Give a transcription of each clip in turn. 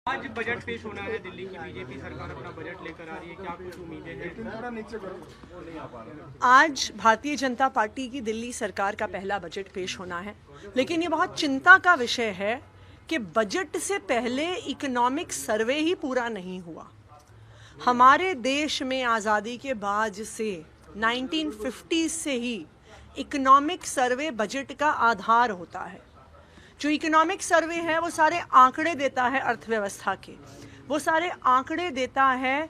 आज बजट पेश होना है, दिल्ली की बीजेपी सरकार अपना बजट लेकर आ रही है, क्या कुछ उम्मीदें हैं? आज भारतीय जनता पार्टी की दिल्ली सरकार का पहला बजट पेश होना है, लेकिन ये बहुत चिंता का विषय है कि बजट से पहले इकोनॉमिक सर्वे ही पूरा नहीं हुआ। हमारे देश में आज़ादी के बाद से 1950 से ही इकोनॉमिक सर्वे बजट का आधार होता है। जो इकोनॉमिक सर्वे है वो सारे आंकड़े देता है अर्थव्यवस्था के, वो सारे आंकड़े देता है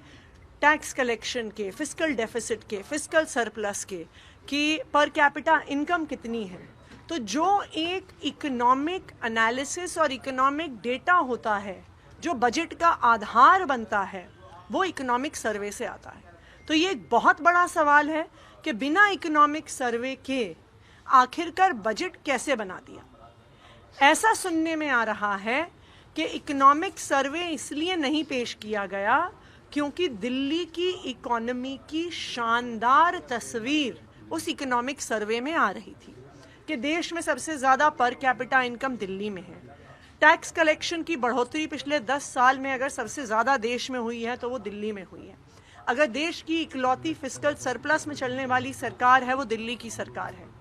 टैक्स कलेक्शन के, फिस्कल डेफिसिट के, फिस्कल सरप्लस के, कि पर कैपिटा इनकम कितनी है। तो जो एक इकोनॉमिक एनालिसिस और इकोनॉमिक डेटा होता है जो बजट का आधार बनता है, वो इकोनॉमिक सर्वे से आता है। तो ये एक बहुत बड़ा सवाल है कि बिना इकोनॉमिक सर्वे के आखिरकार बजट कैसे बना दिया। ऐसा सुनने में आ रहा है कि इकोनॉमिक सर्वे इसलिए नहीं पेश किया गया क्योंकि दिल्ली की इकोनॉमी की शानदार तस्वीर उस इकोनॉमिक सर्वे में आ रही थी कि देश में सबसे ज़्यादा पर कैपिटा इनकम दिल्ली में है। टैक्स कलेक्शन की बढ़ोतरी पिछले 10 साल में अगर सबसे ज़्यादा देश में हुई है तो वो दिल्ली में हुई है। अगर देश की इकलौती फिस्कल सरप्लस में चलने वाली सरकार है वो दिल्ली की सरकार है,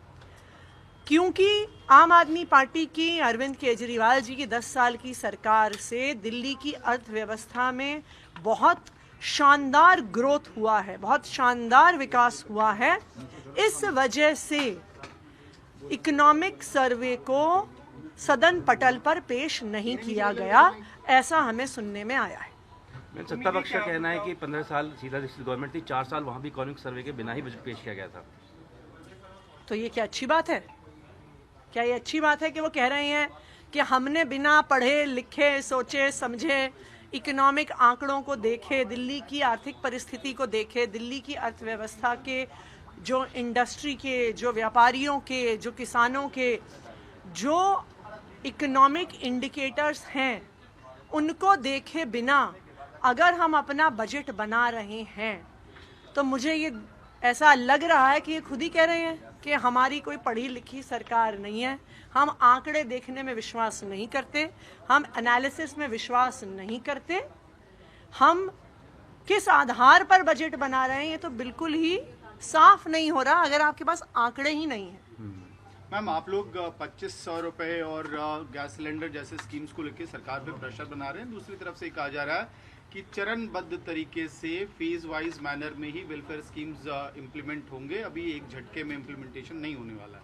क्योंकि आम आदमी पार्टी की अरविंद केजरीवाल जी की 10 साल की सरकार से दिल्ली की अर्थव्यवस्था में बहुत शानदार ग्रोथ हुआ है, बहुत शानदार विकास हुआ है। इस वजह से इकोनॉमिक सर्वे को सदन पटल पर पेश नहीं किया गया, ऐसा हमें सुनने में आया है। सत्ता पक्ष का कहना है कि 15 साल सीधा गवर्नमेंट थी, 4 साल वहां भी इकोनॉमिक सर्वे के बिना ही बजट पेश किया गया था। तो ये क्या अच्छी बात है? क्या ये अच्छी बात है कि वो कह रहे हैं कि हमने बिना पढ़े लिखे सोचे समझे इकोनॉमिक आंकड़ों को देखे, दिल्ली की आर्थिक परिस्थिति को देखे, दिल्ली की अर्थव्यवस्था के, जो इंडस्ट्री के, जो व्यापारियों के, जो किसानों के, जो इकोनॉमिक इंडिकेटर्स हैं, उनको देखे बिना अगर हम अपना बजट बना रहे हैं तो मुझे ये ऐसा लग रहा है कि ये खुद ही कह रहे हैं कि हमारी कोई पढ़ी लिखी सरकार नहीं है, हम आंकड़े देखने में विश्वास नहीं करते, हम एनालिसिस में विश्वास नहीं करते, हम किस आधार पर बजट बना रहे हैं ये तो बिल्कुल ही साफ नहीं हो रहा अगर आपके पास आंकड़े ही नहीं है। मैम, आप लोग 2500 रुपए और गैस सिलेंडर जैसे स्कीम्स को लेकर सरकार पे प्रेशर बना रहे हैं। दूसरी तरफ से कहा जा रहा है कि चरणबद्ध तरीके से फेज वाइज मैनर में ही वेलफेयर स्कीम्स इम्प्लीमेंट होंगे, अभी एक झटके में इम्प्लीमेंटेशन नहीं होने वाला है।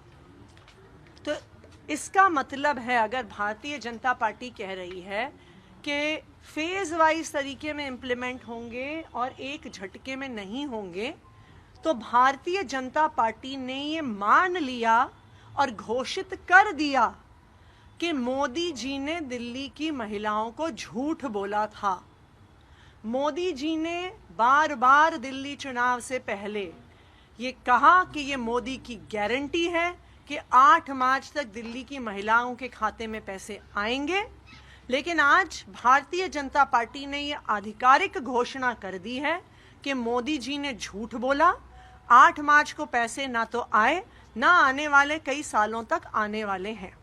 तो इसका मतलब है अगर भारतीय जनता पार्टी कह रही है कि फेज वाइज तरीके में इम्प्लीमेंट होंगे और एक झटके में नहीं होंगे, तो भारतीय जनता पार्टी ने ये मान लिया और घोषित कर दिया कि मोदी जी ने दिल्ली की महिलाओं को झूठ बोला था। मोदी जी ने बार बार दिल्ली चुनाव से पहले ये कहा कि ये मोदी की गारंटी है कि 8 मार्च तक दिल्ली की महिलाओं के खाते में पैसे आएंगे, लेकिन आज भारतीय जनता पार्टी ने ये आधिकारिक घोषणा कर दी है कि मोदी जी ने झूठ बोला। 8 मार्च को पैसे ना तो आए, ना आने वाले कई सालों तक आने वाले हैं।